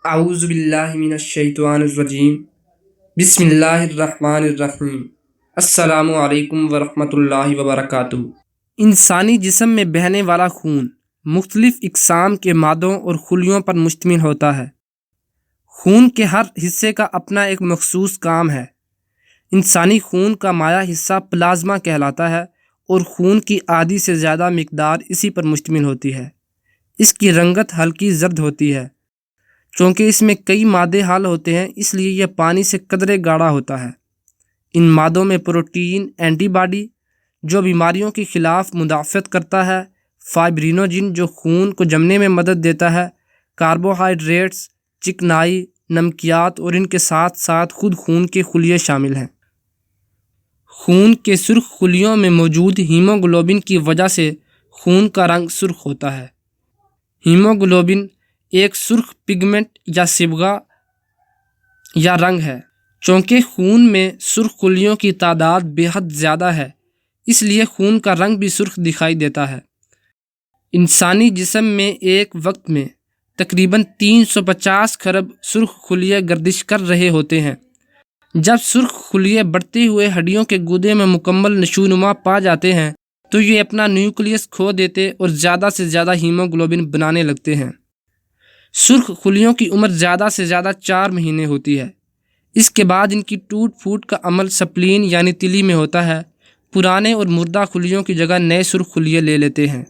اعوذ باللہ من الشیطان الرجیم بسم اللہ الرحمن الرحیم السلام علیکم ورحمۃ اللہ وبرکاتہ۔ انسانی جسم میں بہنے والا خون مختلف اقسام کے مادوں اور خلیوں پر مشتمل ہوتا ہے۔ خون کے ہر حصے کا اپنا ایک مخصوص کام ہے۔ انسانی خون کا مائع حصہ پلازما کہلاتا ہے اور خون کی آدھی سے زیادہ مقدار اسی پر مشتمل ہوتی ہے۔ اس کی رنگت ہلکی زرد ہوتی ہے۔ چونکہ اس میں کئی مادے حل ہوتے ہیں اس لیے یہ پانی سے قدرے گاڑھا ہوتا ہے۔ ان مادوں میں پروٹین، اینٹی باڈی جو بیماریوں کے خلاف مدافعت کرتا ہے، فائبرینوجن جو خون کو جمنے میں مدد دیتا ہے، کاربوہائیڈریٹس، چکنائی، نمکیات اور ان کے ساتھ ساتھ خود خون کے خلیے شامل ہیں۔ خون کے سرخ خلیوں میں موجود ہیموگلوبن کی وجہ سے خون کا رنگ سرخ ہوتا ہے۔ ہیموگلوبن ایک سرخ پگمنٹ یا صبغہ یا رنگ ہے۔ چونکہ خون میں سرخ خلیوں کی تعداد بے حد زیادہ ہے اس لیے خون کا رنگ بھی سرخ دکھائی دیتا ہے۔ انسانی جسم میں ایک وقت میں تقریباً 350 کھرب سرخ خلیے گردش کر رہے ہوتے ہیں۔ جب سرخ خلیے بڑھتے ہوئے ہڈیوں کے گودے میں مکمل نشوونما پا جاتے ہیں تو یہ اپنا نیوکلیس کھو دیتے اور زیادہ سے زیادہ ہیموگلوبن بنانے لگتے ہیں۔ سرخ خلیوں کی عمر زیادہ سے زیادہ 4 مہینے ہوتی ہے۔ اس کے بعد ان کی ٹوٹ پھوٹ کا عمل سپلین یعنی تلی میں ہوتا ہے۔ پرانے اور مردہ خلیوں کی جگہ نئے سرخ خلیے لے لیتے ہیں۔